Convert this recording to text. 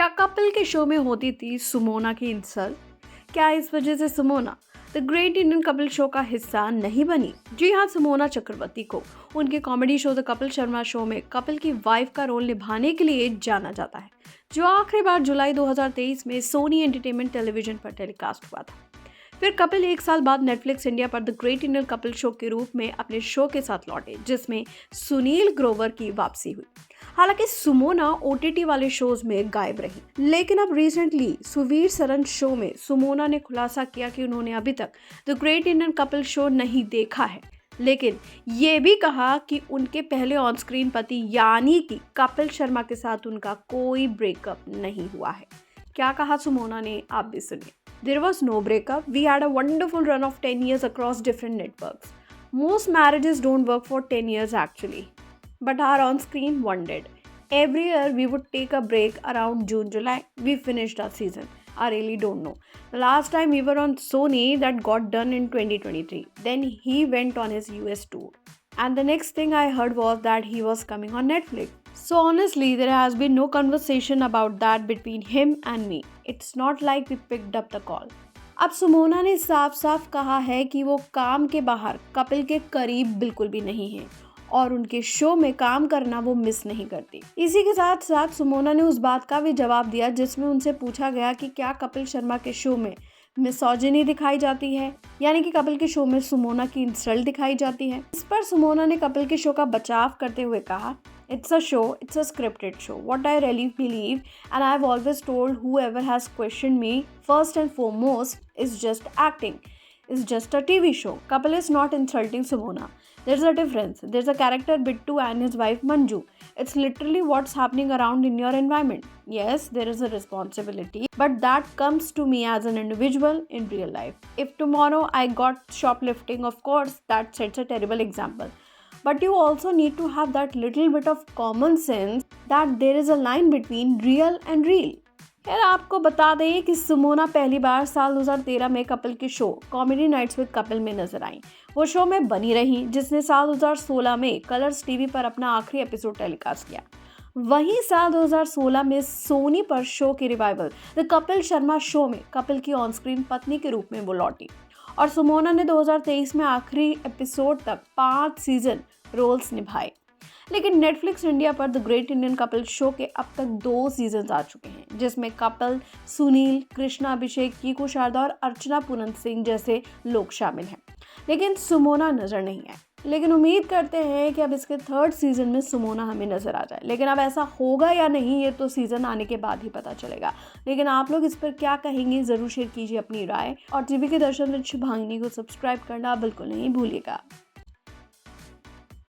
क्या कपिल के शो में होती थी सुमोना की इंसल्ट? क्या इस वजह से Sumona the great Indian Kapil show का हिस्सा नहीं बनी? जी हाँ, सुमोना चक्रवर्ती को उनके comedy show the Kapil Sharma show में कपिल की वाइफ का रोल निभाने के लिए जाना जाता है, जो आखिरी बार जुलाई 2023 में सोनी एंटरटेनमेंट टेलीविजन पर टेलीकास्ट हुआ था। फिर कपिल एक साल बाद नेटफ्लिक्स इंडिया पर the great Indian Kapil show के रूप में अपने शो के साथ लौटे, जिसमें सुनील ग्रोवर की वापसी हुई। हालांकि सुमोना ओटीटी वाले शोज में गायब रही, लेकिन अब रिसेंटली सुवीर सरन शो में सुमोना ने खुलासा किया कि उन्होंने अभी तक the great Indian Kapil show नहीं देखा है, लेकिन ये भी कहा कि उनके पहले ऑन स्क्रीन पति यानी कि कपिल शर्मा के साथ उनका कोई ब्रेकअप नहीं हुआ है। क्या कहा सुमोना ने, आप भी सुनिए। There was no breakup. We had a wonderful run of 10 years across different networks. Most marriages don't work for 10 years actually. But our on-screen one did. Every year we would take a break around June, July. We finished our season. I really don't know. The last time we were on Sony that got done in 2023. Then he went on his US tour. And the next thing I heard was that he was coming on Netflix. So honestly, there has been no conversation about that between him and me. It's not like we picked up the call. अब सुमोना ने साफ साफ कहा है कि वो काम के बाहर कपिल के करीब बिल्कुल भी नहीं है और उनके शो में काम करना वो मिस नहीं करती। इसी के साथ साथ सुमोना ने उस बात का भी जवाब दिया जिसमें उनसे पूछा गया कि क्या कपिल शर्मा के शो में मिसोजिनी दिखाई जाती है, यानी कि कपिल के शो में सुमोना की इंसल्ट दिखाई जाती है। इस पर सुमोना ने कपिल के शो का बचाव करते हुए कहा, It's a show, it's a scripted show. What I really believe, and I've always told whoever has questioned me, first and foremost, is just acting. It's just a TV show. Kapil is not insulting Sumona. There's a difference. There's a character Bittu and his wife Manju. It's literally what's happening around in your environment. Yes, there is a responsibility, but that comes to me as an individual in real life. If tomorrow I got shoplifting, of course, that sets a terrible example. But you also need to have that little bit of common sense that there is a line between real and real. यार आपको बता दें कि सुमोना पहली बार साल 2013 में कपिल के show comedy nights with Kapil में नजर आई। वो शो में बनी रही, जिसने साल 2016 में कलर्स टीवी पर अपना आखिरी एपिसोड टेलीकास्ट किया। वहीं साल 2016 में सोनी पर शो की revival the Kapil Sharma show में कपिल की ऑन स्क्रीन पत्नी के रूप में वो लौटी और सुमोना ने 2023 में आखिरी एपिसोड तक 5 सीजन रोल्स निभाए। लेकिन नेटफ्लिक्स इंडिया पर the great Indian Kapil show के अब तक 2 सीजन आ चुके हैं, जिसमें कपिल, सुनील, कृष्णा अभिषेक, कीकू शारदा और अर्चना पूनम सिंह जैसे लोग शामिल हैं, लेकिन सुमोना नजर नहीं है। लेकिन उम्मीद करते हैं कि अब इसके 3rd सीजन में सुमोना हमें नजर आ जाए, लेकिन अब ऐसा होगा या नहीं ये तो सीजन आने के बाद ही पता चलेगा। लेकिन आप लोग इस पर क्या कहेंगे, जरूर शेयर कीजिए अपनी राय और टीवी के दर्शन में शुभांगिनी को सब्सक्राइब करना बिल्कुल नहीं भूलिएगा।